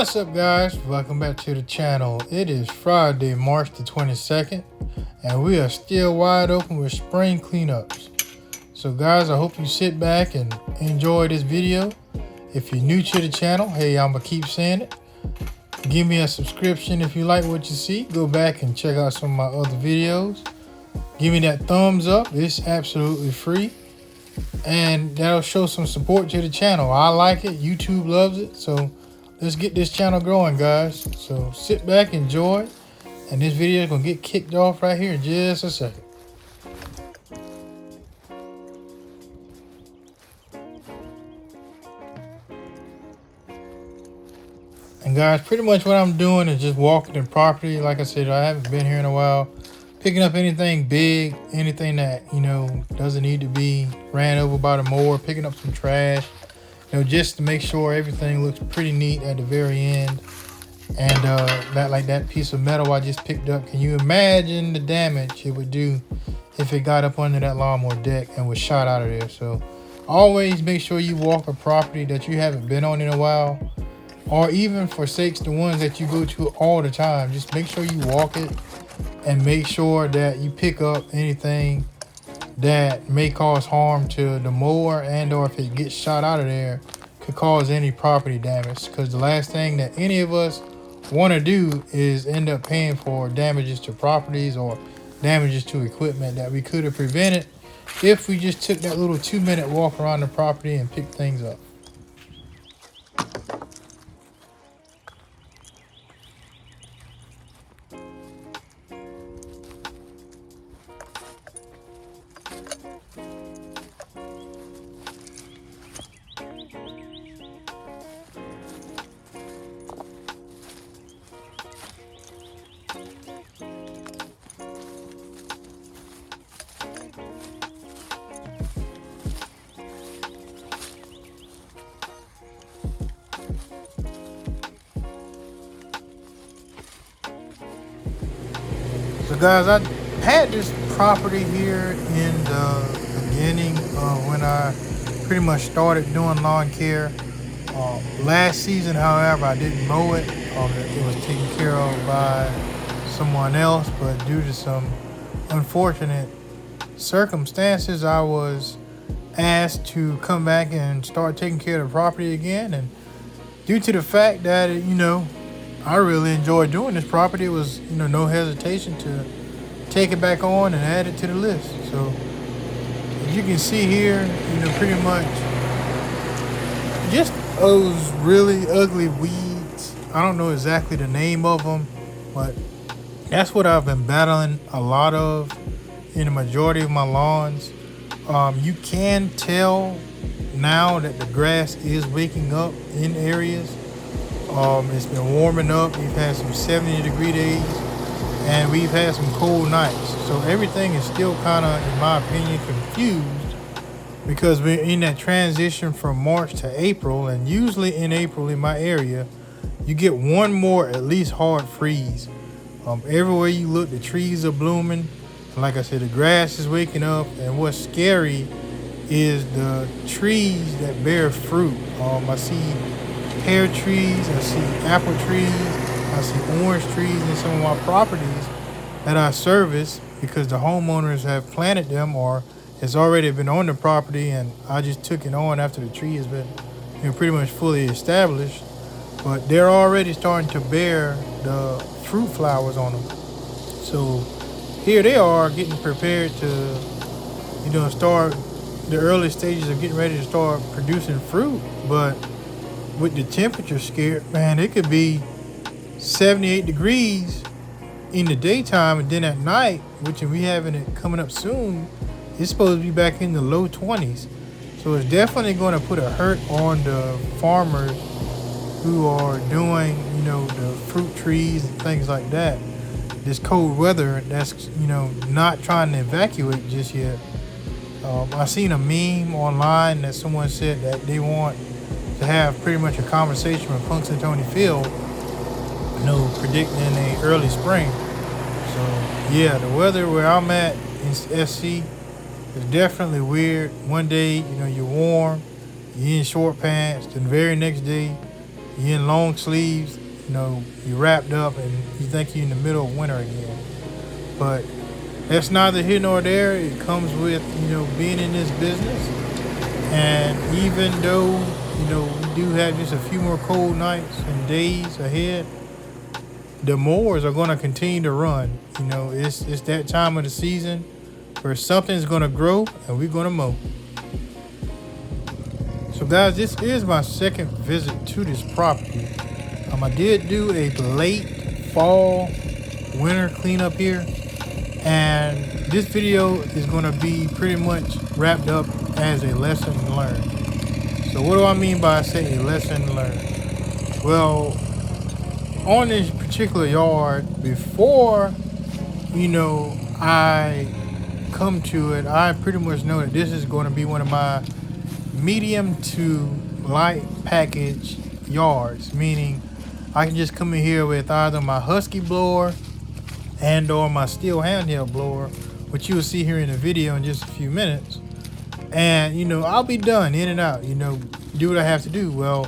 What's up, guys? Welcome back to the channel. It is Friday, March the 22nd, and we are still wide open with spring cleanups. So guys, I hope you sit back and enjoy this video. If you're new to the channel, hey, I'm gonna keep saying it. Give me a subscription if you like what you see. Go back and check out some of my other videos. Give me that thumbs up. It's absolutely free, and that'll show some support to the channel. I like it, YouTube loves it, so let's get this channel growing, guys. So sit back, enjoy, and this video is gonna get kicked off right here in just a second. And guys, pretty much what I'm doing is just walking the property. Like I said, I haven't been here in a while. Picking up anything big, anything that, doesn't need to be ran over by the mower, picking up some trash, just to make sure everything looks pretty neat at the very end. And that piece of metal I just picked up, can you imagine the damage it would do if it got up under that lawnmower deck and was shot out of there? So always make sure you walk a property that you haven't been on in a while, or even for sakes the ones that you go to all the time. Just make sure you walk it and make sure that you pick up anything that may cause harm to the mower, and or if it gets shot out of there could cause any property damage, because the last thing that any of us want to do is end up paying for damages to properties or damages to equipment that we could have prevented if we just took that little 2-minute walk around the property and picked things up. So guys, I had this property here in the beginning when I pretty much started doing lawn care. Last season, however, I didn't mow it. It was taken care of by someone else, but due to some unfortunate circumstances, I was asked to come back and start taking care of the property again. And due to the fact that I really enjoyed doing this property, it was no hesitation to take it back on and add it to the list. So as you can see here, pretty much just those really ugly weeds. I don't know exactly the name of them, but that's what I've been battling a lot of in the majority of my lawns. You can tell now that the grass is waking up in areas. It's been warming up. We've had some 70-degree days, and we've had some cold nights. So everything is still kind of, in my opinion, confused, because we're in that transition from March to April. And usually in April in my area, you get one more at least hard freeze. Everywhere you look, the trees are blooming. Like I said, the grass is waking up. And what's scary is the trees that bear fruit. I see pear trees, I see apple trees, I see orange trees in some of my properties that I service because the homeowners have planted them or has already been on the property, and I just took it on after the tree has been pretty much fully established. But they're already starting to bear the fruit flowers on them. So here they are getting prepared to start the early stages of getting ready to start producing fruit. But with the temperature scare, man, it could be 78 degrees in the daytime, and then at night, which we having it coming up soon, it's supposed to be back in the low 20s. So it's definitely going to put a hurt on the farmers who are doing, the fruit trees and things like that. This cold weather, that's, not trying to evacuate just yet. I seen a meme online that someone said that they want to have pretty much a conversation with Punxsutawney Phil, predicting a early spring. So yeah, the weather where I'm at in SC is definitely weird. One day, you're warm, you're in short pants. Then the very next day, you're in long sleeves, you know, you're wrapped up and you think you're in the middle of winter again. But that's neither here nor there. It comes with, you know, being in this business. And even though, you know, we do have just a few more cold nights and days ahead, the mowers are going to continue to run. You know, it's that time of the season where something's going to grow and we're going to mow. So guys, this is my second visit to this property. I did do a late fall winter cleanup here, and this video is going to be pretty much wrapped up as a lesson learned. So what do I mean by I say a lesson learned? Well, on this particular yard, before, you know, I come to it, I pretty much know that this is going to be one of my medium to light package yards, meaning I can just come in here with either my Husky blower and or my Stihl handheld blower, which you will see here in the video in just a few minutes. And, you know, I'll be done in and out, you know, do what I have to do. Well,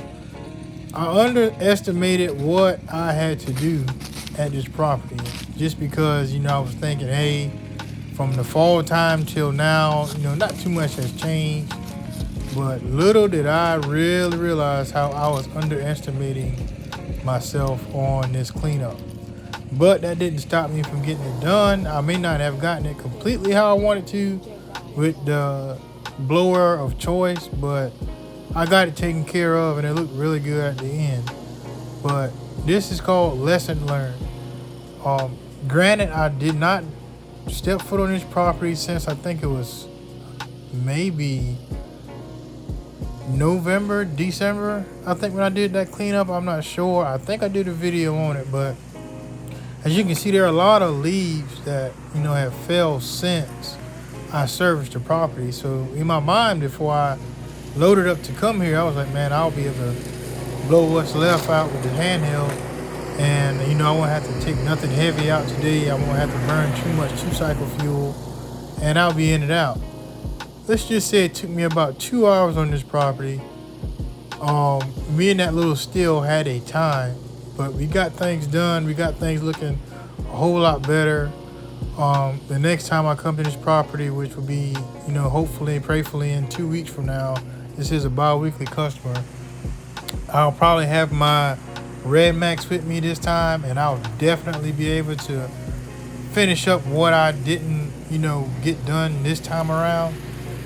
I underestimated what I had to do at this property just because, you know, I was thinking, hey, from the fall time till now, you know, not too much has changed. But little did I really realize how I was underestimating myself on this cleanup. But that didn't stop me from getting it done. I may not have gotten it completely how I wanted to with the blower of choice, but I got it taken care of and it looked really good at the end. But this is called lesson learned. Granted, I did not step foot on this property since I think it was maybe November, December, I think, when I did that cleanup. I'm not sure. I think I did a video on it, but as you can see, there are a lot of leaves that, you know, have fell since I serviced the property. So in my mind, before I loaded up to come here, I was like, man, I'll be able to blow what's left out with the handheld. And, you know, I won't have to take nothing heavy out today. I won't have to burn too much 2-cycle fuel, and I'll be in and out. Let's just say it took me about 2 hours on this property. Me and that little Stihl had a time, but we got things done. We got things looking a whole lot better. The next time I come to this property, which will be, you know, hopefully, prayerfully in 2 weeks from now, this is a bi-weekly customer. I'll probably have my Red Max with me this time, and I'll definitely be able to finish up what I didn't, you know, get done this time around.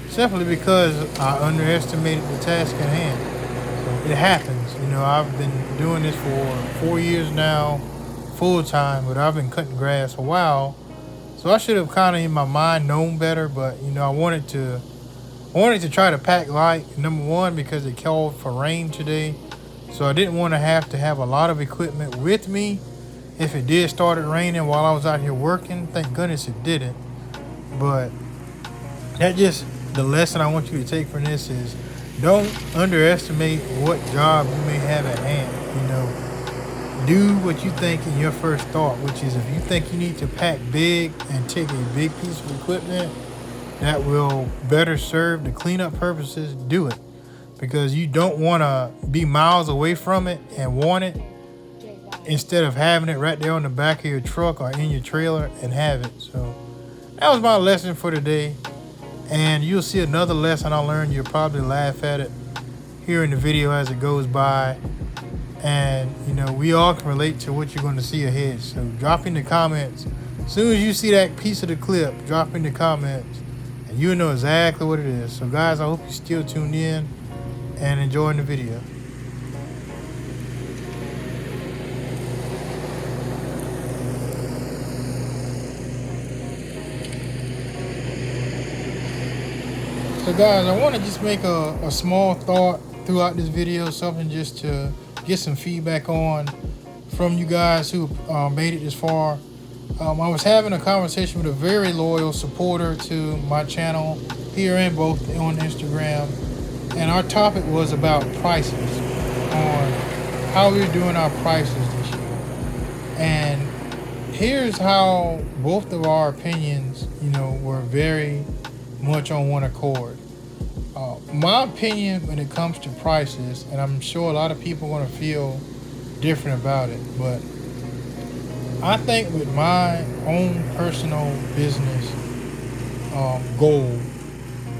Simply because I underestimated the task at hand. So it happens. You know, I've been doing this for 4 years now, full time, but I've been cutting grass a while. So I should have kind of in my mind known better, but, you know, I wanted to try to pack light, number one, because it called for rain today. So I didn't want to have a lot of equipment with me if it did started raining while I was out here working. Thank goodness it didn't. But that just, the lesson I want you to take from this is don't underestimate what job you may have at hand. You know, do what you think in your first thought, which is if you think you need to pack big and take a big piece of equipment that will better serve the cleanup purposes, do it. Because you don't want to be miles away from it and want it instead of having it right there on the back of your truck or in your trailer and have it. So that was my lesson for today. And you'll see another lesson I learned. You'll probably laugh at it here in the video as it goes by. And, you know, we all can relate to what you're going to see ahead. So drop in the comments. As soon as you see that piece of the clip, drop in the comments and you'll know exactly what it is. So guys, I hope you're still tuned in and enjoying the video. So guys, I want to just make a small thought throughout this video, something just to get some feedback on from you guys who made it this far. I was having a conversation with a very loyal supporter to my channel here and both on Instagram, and our topic was about prices, on how we're doing our prices this year. And here's how both of our opinions, you know, were very much on one accord. my opinion when it comes to prices, and I'm sure a lot of people are going to feel different about it, but I think with my own personal business goal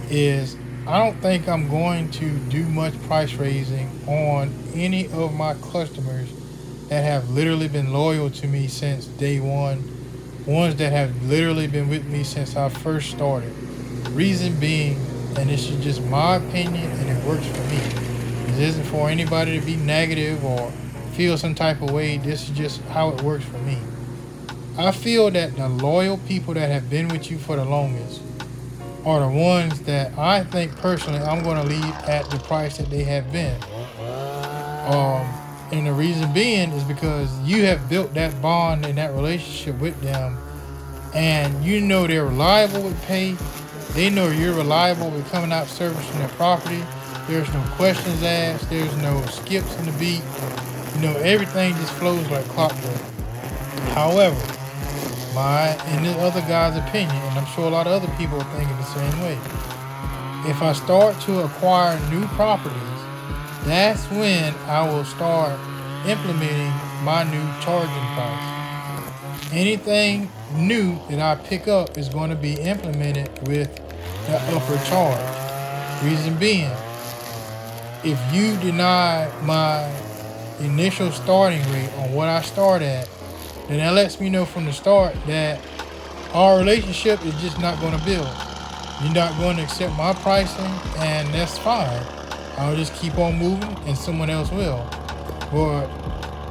is I don't think I'm going to do much price raising on any of my customers that have literally been loyal to me since day one, ones that have literally been with me since I first started. Reason being, and this is just my opinion and it works for me. This isn't for anybody to be negative or feel some type of way. This is just how it works for me. I feel that the loyal people that have been with you for the longest are the ones that I think personally I'm going to leave at the price that they have been. And the reason being is because you have built that bond and that relationship with them, and you know they're reliable with pay. They know you're reliable with coming out servicing their property. There's no questions asked. There's no skips in the beat. You know, everything just flows like clockwork. However, in this other guy's opinion, and I'm sure a lot of other people are thinking the same way, if I start to acquire new properties, that's when I will start implementing my new charging price. Anything new that I pick up is going to be implemented with the upper charge. Reason being, if you deny my initial starting rate on what I start at, then that lets me know from the start that our relationship is just not going to build. You're not going to accept my pricing, and that's fine. I'll just keep on moving and someone else will. But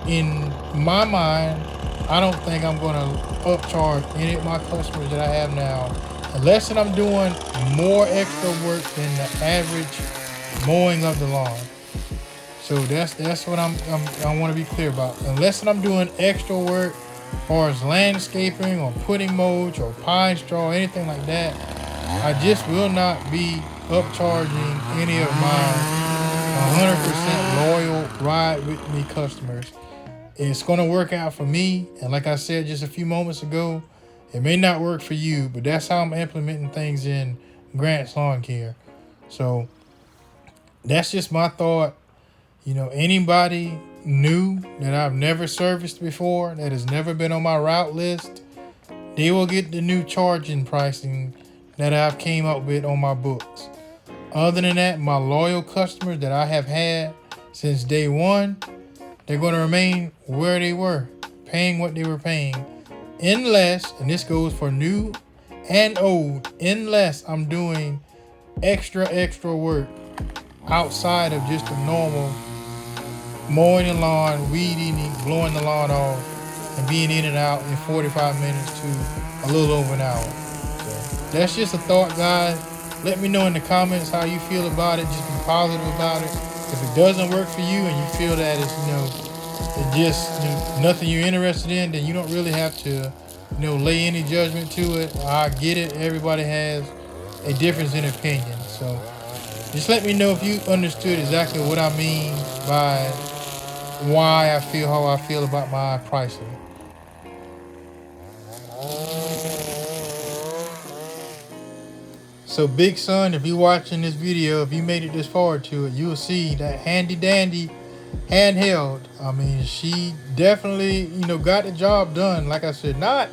in my mind, I don't think I'm going to upcharge any of my customers that I have now, unless that I'm doing more extra work than the average mowing of the lawn. So that's what I want to be clear about. Unless that I'm doing extra work, as far as landscaping or putting mulch or pine straw, anything like that, I just will not be upcharging any of my 100% loyal ride with me customers. It's going to work out for me, and like I said just a few moments ago, it may not work for you, but that's how I'm implementing things in Grant's Lawn Care. So that's just my thought. You know, anybody new that I've never serviced before, that has never been on my route list, they will get the new charging pricing that I've came up with on my books. Other than that, my loyal customers that I have had since day one, they're going to remain where they were, paying what they were paying. Unless, and this goes for new and old, unless I'm doing extra work outside of just the normal mowing the lawn, weed eating, blowing the lawn off, and being in and out in 45 minutes to a little over an hour. So that's just a thought, guys. Let me know in the comments how you feel about it. Just be positive about it. If it doesn't work for you and you feel that it's just nothing you're interested in, then you don't really have to lay any judgment to it. I get it. Everybody has a difference in opinion. So just let me know if you understood exactly what I mean by why I feel how I feel about my pricing. So Big Son, if you're watching this video, if you made it this far to it, you'll see that handy dandy handheld. I mean, she definitely, got the job done. Like I said, not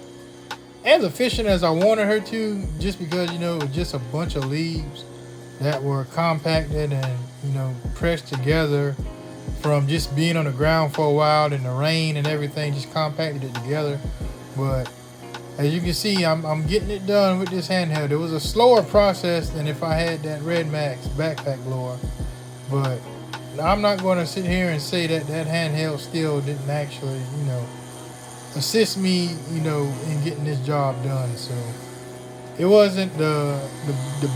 as efficient as I wanted her to, just because, it was just a bunch of leaves that were compacted and, pressed together from just being on the ground for a while, and the rain and everything just compacted it together. But as you can see, I'm getting it done with this handheld. It was a slower process than if I had that Red Max backpack blower. But I'm not going to sit here and say that handheld still didn't actually, assist me, in getting this job done. So it wasn't the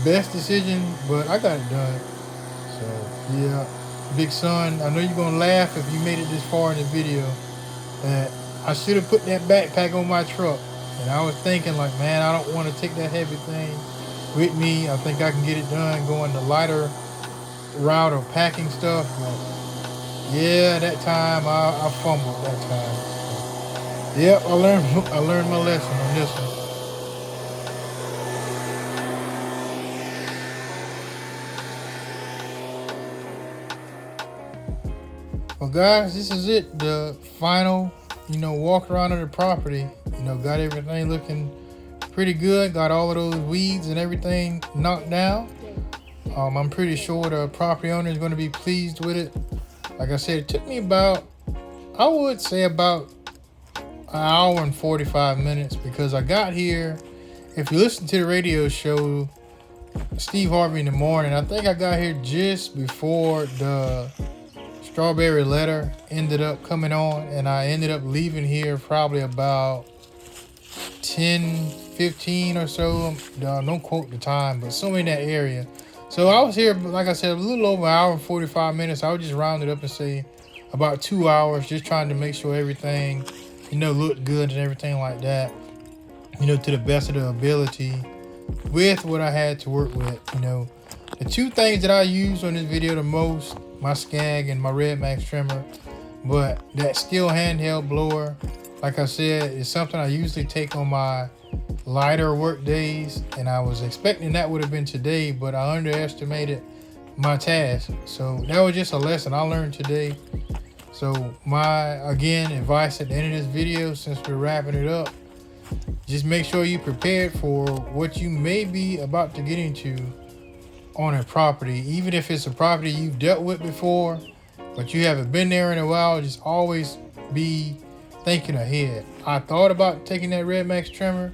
best decision, but I got it done. So yeah, Big Son, I know you're going to laugh if you made it this far in the video, that I should have put that backpack on my truck. And I was thinking like, man, I don't want to take that heavy thing with me. I think I can get it done going the lighter route of packing stuff. But yeah, that time I fumbled that time. Yep, I learned my lesson on this one. Well, guys, this is it. The final, walk around of the property. Got everything looking pretty good. Got all of those weeds and everything knocked down. I'm pretty sure the property owner is going to be pleased with it. Like I said, it took me about, I would say about an hour and 45 minutes because I got here. If you listen to the radio show, Steve Harvey in the morning, I think I got here just before the Strawberry Letter ended up coming on, and I ended up leaving here probably about 10:15 or so. Don't quote the time, but somewhere in that area. So I was here, like I said, a little over an hour and 45 minutes. I would just round it up and say about 2 hours, just trying to make sure everything, looked good and everything like that, to the best of the ability with what I had to work with. The two things that I use on this video the most, my Skag and my Red Max trimmer, but that Stihl handheld blower, like I said, is something I usually take on my lighter work days, and I was expecting that would have been today, but I underestimated my task. So that was just a lesson I learned today. So my, again, advice at the end of this video, since we're wrapping it up, just make sure you're prepared for what you may be about to get into on a property. Even if it's a property you've dealt with before, but you haven't been there in a while, just always be thinking ahead. I thought about taking that Red Max trimmer,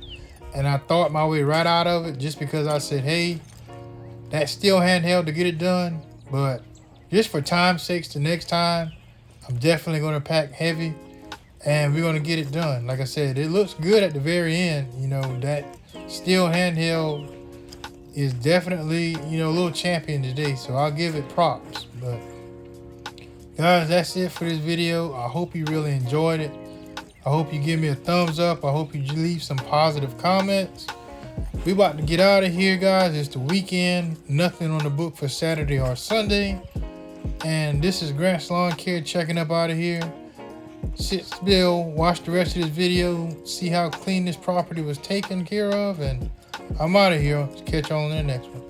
and I thought my way right out of it just because I said, hey, that Stihl handheld to get it done. But just for time's sakes, the next time, I'm definitely going to pack heavy, and we're going to get it done. Like I said, it looks good at the very end. That Stihl handheld is definitely, a little champion today, so I'll give it props. But guys, that's it for this video. I hope you really enjoyed it. I hope you give me a thumbs up. I hope you leave some positive comments. We about to get out of here, guys. It's the weekend. Nothing on the book for Saturday or Sunday. And this is Grant's Lawn Care checking up out of here. Sit still, watch the rest of this video, see how clean this property was taken care of, and I'm out of here. Catch y'all on the next one.